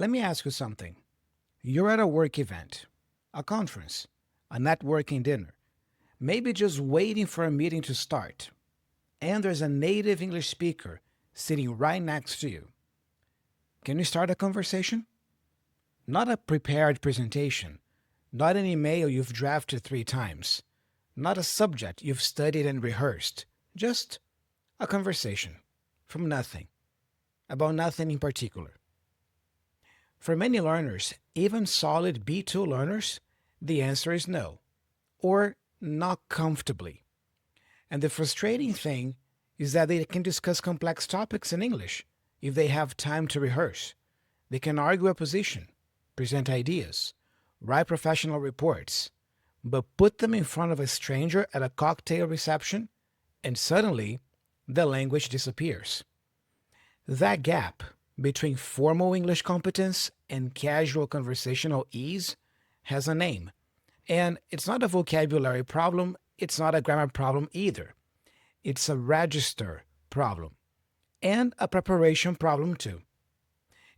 Let me ask you something. You're at a work event, a conference, a networking dinner, maybe just waiting for a meeting to start, and there's a native English speaker sitting right next to you. Can you start a conversation? Not a prepared presentation, not an email you've drafted 3 times, not a subject you've studied and rehearsed, just a conversation from nothing, about nothing in particular. For many learners, even solid B2 learners, the answer is no, or not comfortably. And the frustrating thing is that they can discuss complex topics in English if they have time to rehearse. They can argue a position, present ideas, write professional reports, but put them in front of a stranger at a cocktail reception, and suddenly the language disappears. That gap between formal English competence and casual conversational ease has a name. And it's not a vocabulary problem, it's not a grammar problem either. It's a register problem and a preparation problem too.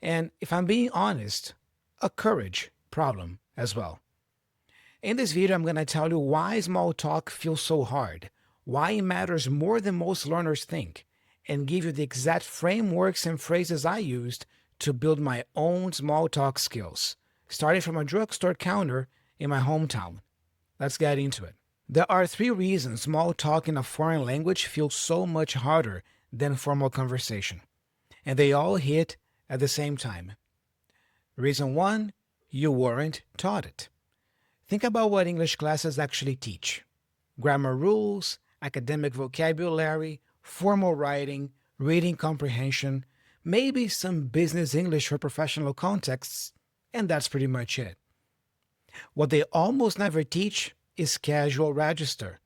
And if I'm being honest, a courage problem as well. In this video, I'm going to tell you why small talk feels so hard, why it matters more than most learners think, and give you the exact frameworks and phrases I used to build my own small talk skills, starting from a drugstore counter in my hometown. Let's get into it. There are 3 reasons small talk in a foreign language feels so much harder than formal conversation, and they all hit at the same time. Reason 1, you weren't taught it. Think about what English classes actually teach. Grammar rules, academic vocabulary, formal writing, reading comprehension, maybe some business English for professional contexts, and that's pretty much it. What they almost never teach is casual register,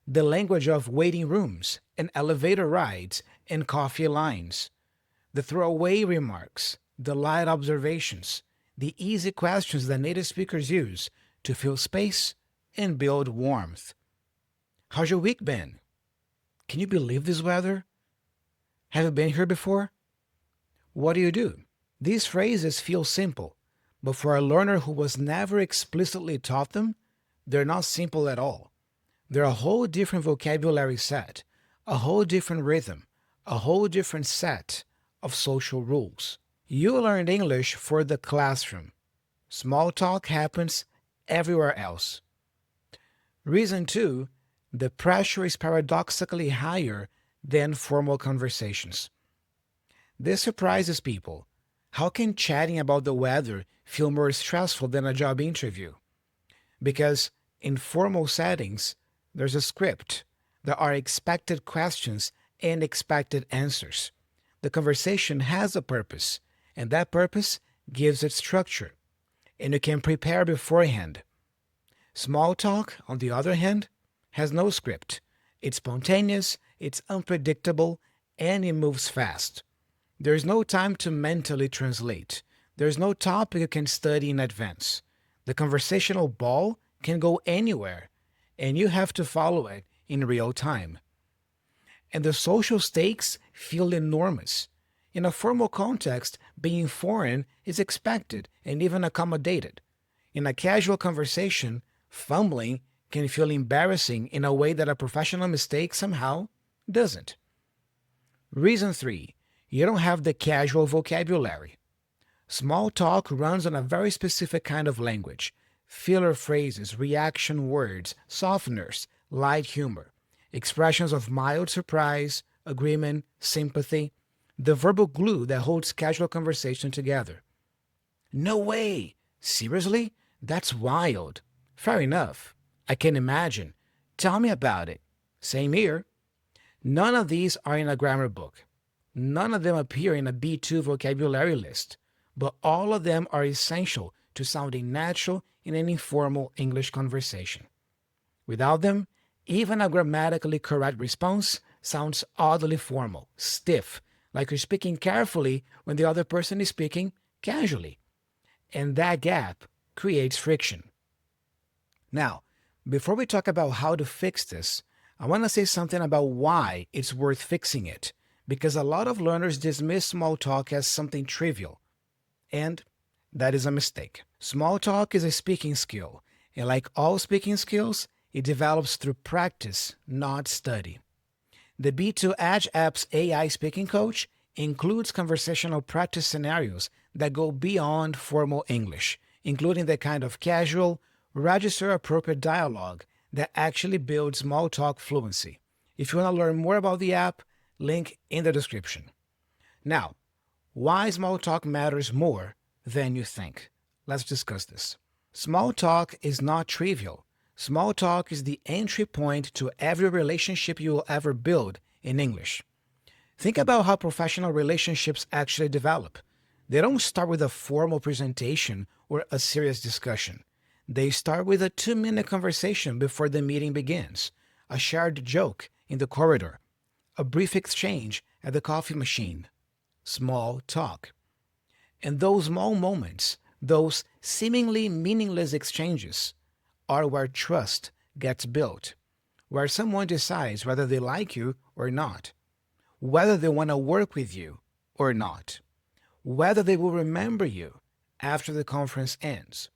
the language of waiting rooms and elevator rides and coffee lines, the throwaway remarks, the light observations, the easy questions that native speakers use to fill space and build warmth. How's your week been? Can you believe this weather? Have you been here before? What do? These phrases feel simple, but for a learner who was never explicitly taught them, they're not simple at all. They're a whole different vocabulary set, a whole different rhythm, a whole different set of social rules. You learned English for the classroom. Small talk happens everywhere else. Reason 2, the pressure is paradoxically higher than formal conversations. This surprises people. How can chatting about the weather feel more stressful than a job interview? Because in formal settings, there's a script. There are expected questions and expected answers. The conversation has a purpose, and that purpose gives it structure, and you can prepare beforehand. Small talk, on the other hand, has no script. It's spontaneous, it's unpredictable, and it moves fast. There's no time to mentally translate. There's no topic you can study in advance. The conversational ball can go anywhere, and you have to follow it in real time. And the social stakes feel enormous. In a formal context, being foreign is expected and even accommodated. In a casual conversation, fumbling can feel embarrassing in a way that a professional mistake somehow doesn't. Reason 3, you don't have the casual vocabulary. Small talk runs on a very specific kind of language. Filler phrases, reaction words, softeners, light humor, expressions of mild surprise, agreement, sympathy, the verbal glue that holds casual conversation together. No way! Seriously? That's wild. Fair enough. I can imagine. Tell me about it. Same here. None of these are in a grammar book. None of them appear in a B2 vocabulary list, but all of them are essential to sounding natural in an informal English conversation. Without them, even a grammatically correct response sounds oddly formal, stiff, like you're speaking carefully when the other person is speaking casually. And that gap creates friction. Now, before we talk about how to fix this, I want to say something about why it's worth fixing it, because a lot of learners dismiss small talk as something trivial. And That is a mistake. Small talk is a speaking skill, and like all speaking skills, it develops through practice, not study. The B2 Edge app's AI speaking coach includes conversational practice scenarios that go beyond formal English, including the kind of casual, register appropriate dialogue that actually builds small talk fluency. If you want to learn more about the app, link in the description. Now, why small talk matters more than you think. Let's discuss this. Small talk is not trivial. Small talk is the entry point to every relationship you will ever build in English. Think about how professional relationships actually develop. They don't start with a formal presentation or a serious discussion. They start with a 2-minute conversation before the meeting begins, a shared joke in the corridor, a brief exchange at the coffee machine. Small talk. And those small moments, those seemingly meaningless exchanges, are where trust gets built, where someone decides whether they like you or not, whether they want to work with you or not, whether they will remember you after the conference ends.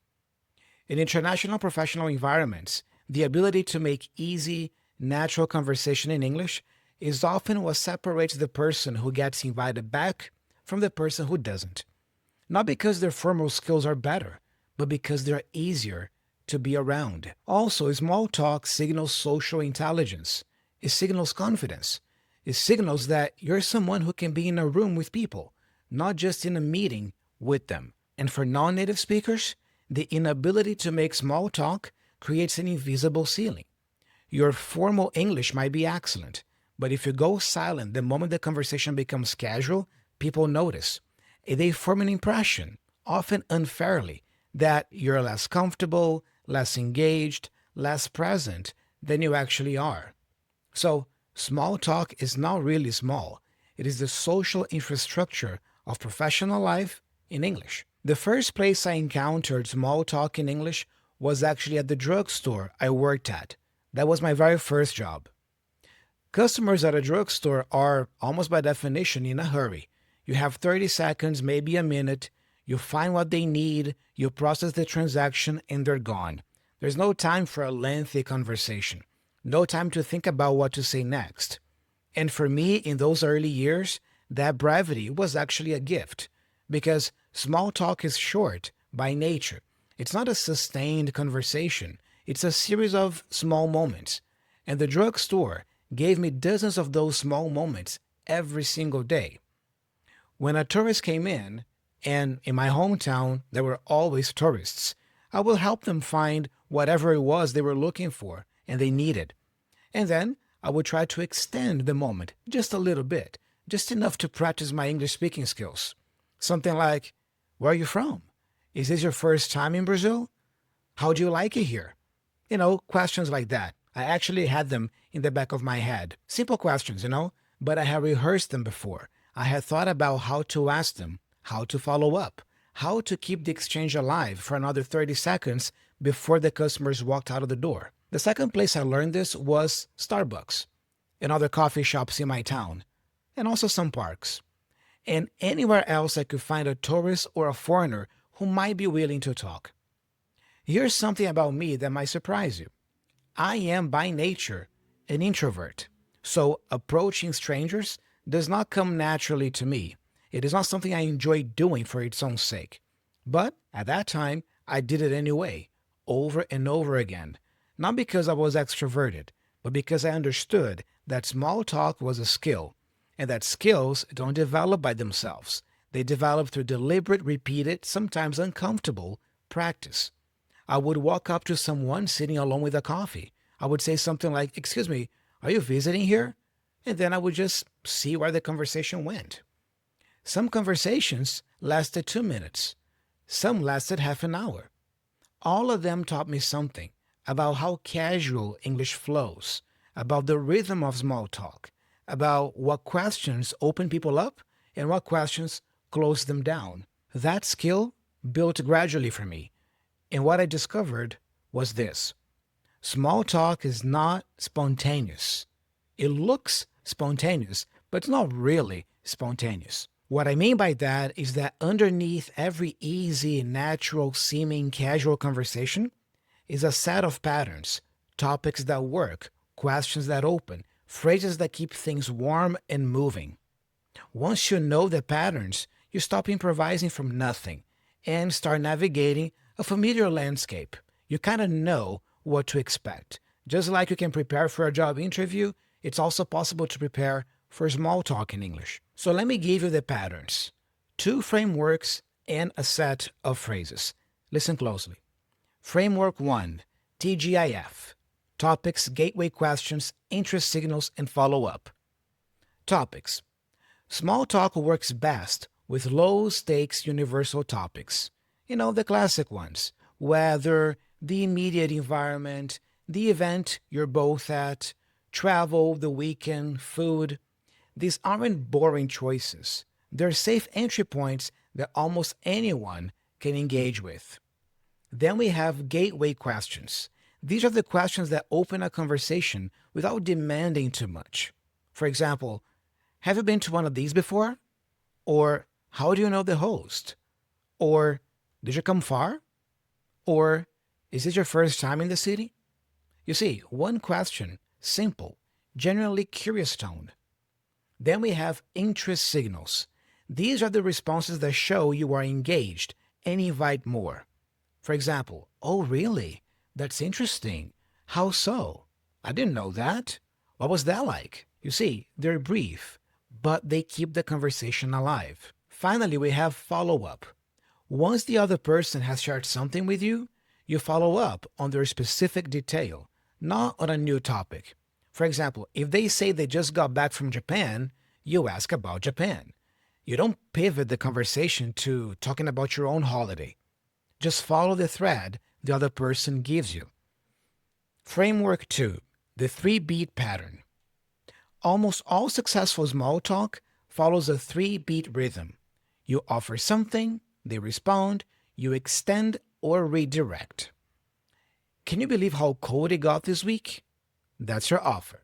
In international professional environments, the ability to make easy, natural conversation in English is often what separates the person who gets invited back from the person who doesn't. Not because their formal skills are better, but because they're easier to be around. Also, small talk signals social intelligence. It signals confidence. It signals that you're someone who can be in a room with people, not just in a meeting with them. And for non-native speakers, the inability to make small talk creates an invisible ceiling. Your formal English might be excellent, but if you go silent the moment the conversation becomes casual, people notice. They form an impression, often unfairly, that you're less comfortable, less engaged, less present than you actually are. So, small talk is not really small. It is the social infrastructure of professional life in English. The first place I encountered small talk in English was actually at the drugstore I worked at. That was my very first job. Customers at a drugstore are, almost by definition, in a hurry. You have 30 seconds, maybe a minute. You find what they need, you process the transaction, and they're gone. There's no time for a lengthy conversation. No time to think about what to say next. And for me, in those early years, that brevity was actually a gift, because small talk is short by nature. It's not a sustained conversation. It's a series of small moments. And the drugstore gave me dozens of those small moments every single day. When a tourist came in, and in my hometown there were always tourists, I would help them find whatever it was they were looking for and they needed. And then I would try to extend the moment just a little bit, just enough to practice my English speaking skills. Something like, "Where are you from? Is this your first time in Brazil? How do you like it here?" Questions like that. I actually had them in the back of my head. Simple questions, but I had rehearsed them before. I had thought about how to ask them, how to follow up, how to keep the exchange alive for another 30 seconds before the customers walked out of the door. The second place I learned this was Starbucks and other coffee shops in my town, and also some parks. And anywhere else I could find a tourist or a foreigner who might be willing to talk. Here's something about me that might surprise you. I am by nature an introvert, so approaching strangers does not come naturally to me. It is not something I enjoy doing for its own sake. But at that time, I did it anyway, over and over again. Not because I was extroverted, but because I understood that small talk was a skill, and that skills don't develop by themselves. They develop through deliberate, repeated, sometimes uncomfortable practice. I would walk up to someone sitting alone with a coffee. I would say something like, "Excuse me, are you visiting here?" And then I would just see where the conversation went. Some conversations lasted 2 minutes. Some lasted half an hour. All of them taught me something about how casual English flows, about the rhythm of small talk, about what questions open people up and what questions close them down. That skill built gradually for me. And what I discovered was this: small talk is not spontaneous. It looks spontaneous, but it's not really spontaneous. What I mean by that is that underneath every easy, natural, seeming casual conversation is a set of patterns, topics that work, questions that open, phrases that keep things warm and moving. Once you know the patterns, you stop improvising from nothing and start navigating a familiar landscape. You kind of know what to expect. Just like you can prepare for a job interview, it's also possible to prepare for small talk in English. So let me give you the patterns: two frameworks and a set of phrases. Listen closely. Framework 1, TGIF: topics, gateway questions, interest signals, and follow up. Topics: small talk works best with low stakes universal topics. You know, the classic ones: weather, the immediate environment, the event you're both at, travel, the weekend, food. These aren't boring choices. They're safe entry points that almost anyone can engage with. Then we have gateway questions. These are the questions that open a conversation without demanding too much. For example, have you been to one of these before? Or how do you know the host? Or did you come far? Or is this your first time in the city? You see, one question, simple, genuinely curious tone. Then we have interest signals. These are the responses that show you are engaged and invite more. For example, oh, really? That's interesting. How so? I didn't know that. What was that like? You see, they're brief, but they keep the conversation alive. Finally, we have follow up. Once the other person has shared something with you, you follow up on their specific detail, not on a new topic. For example, if they say they just got back from Japan, you ask about Japan. You don't pivot the conversation to talking about your own holiday. Just follow the thread the other person gives you. Framework 2, the 3-beat pattern. Almost all successful small talk follows a 3-beat rhythm. You offer something, they respond, you extend or redirect. Can you believe how cold it got this week? That's your offer.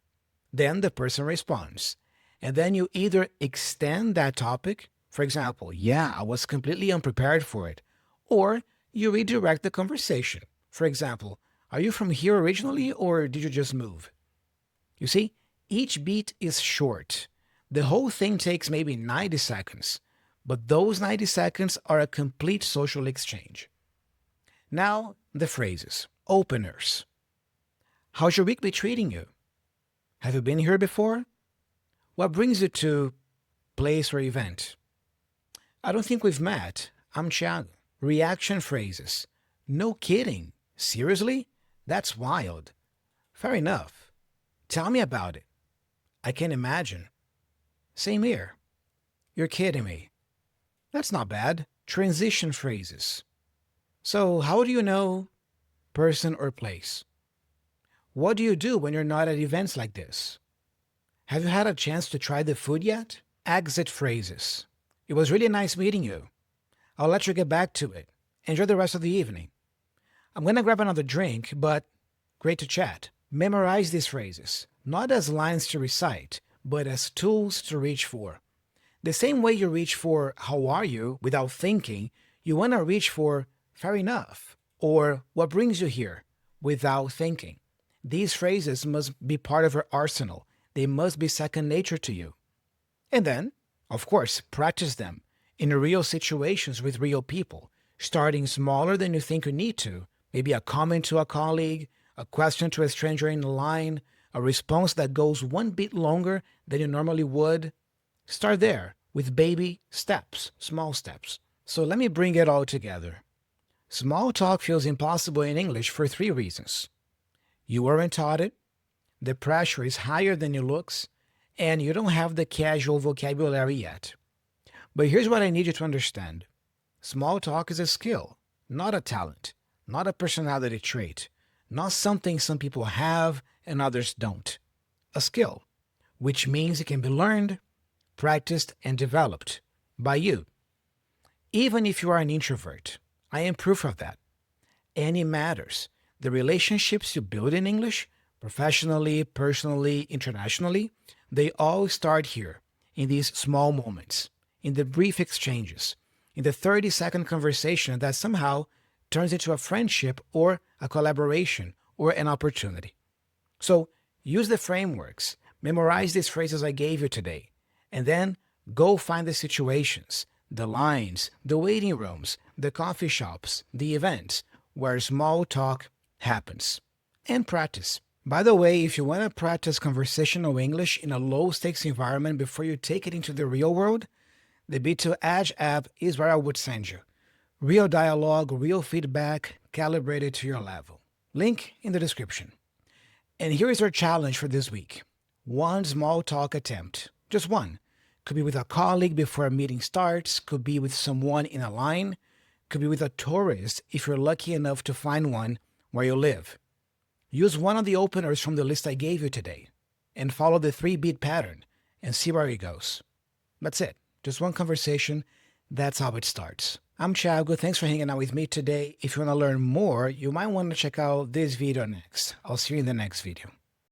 Then the person responds. And then you either extend that topic, for example, yeah, I was completely unprepared for it, or you redirect the conversation. For example, are you from here originally or did you just move? You see, each beat is short. The whole thing takes maybe 90 seconds, but those 90 seconds are a complete social exchange. Now, the phrases. Openers. How's your week been treating you? Have you been here before? What brings you to place or event? I don't think we've met. I'm Thiago. Reaction phrases. No kidding. Seriously? That's wild. Fair enough. Tell me about it. I can imagine. Same here. You're kidding me. That's not bad. Transition phrases. So, how do you know person or place? What do you do when you're not at events like this? Have you had a chance to try the food yet? Exit phrases. It was really nice meeting you. I'll let you get back to it. Enjoy the rest of the evening. I'm going to grab another drink, but great to chat. Memorize these phrases, not as lines to recite, but as tools to reach for. The same way you reach for how are you without thinking, you want to reach for fair enough or what brings you here without thinking. These phrases must be part of your arsenal. They must be second nature to you. And then, of course, practice them in real situations with real people, starting smaller than you think you need to. Maybe a comment to a colleague, a question to a stranger in the line, a response that goes one bit longer than you normally would. Start there with baby steps, small steps. So let me bring it all together. Small talk feels impossible in English for 3 reasons. You weren't taught it, the pressure is higher than it looks, and you don't have the casual vocabulary yet. But here's what I need you to understand. Small talk is a skill, not a talent, not a personality trait, not something some people have and others don't. A skill, which means it can be learned, practiced, and developed by you. Even if you are an introvert, I am proof of that. And it matters. The relationships you build in English, professionally, personally, internationally, they all start here, in these small moments. in the brief exchanges, in the 30-second conversation that somehow turns into a friendship or a collaboration or an opportunity. So use the frameworks, memorize these phrases I gave you today, and then go find the situations, the lines, the waiting rooms, the coffee shops, the events where small talk happens. And practice. By the way, if you want to practice conversational English in a low-stakes environment before you take it into the real world, the B2 Edge app is where I would send you. Real dialogue, real feedback, calibrated to your level. Link in the description. And here is our challenge for this week. One small talk attempt. Just one. Could be with a colleague before a meeting starts, could be with someone in a line, could be with a tourist if you're lucky enough to find one where you live. Use one of the openers from the list I gave you today and follow the 3-beat pattern and see where it goes. That's it. Just one conversation. That's how it starts. I'm Thiago. Thanks for hanging out with me today. If you want to learn more, you might want to check out this video next. I'll see you in the next video.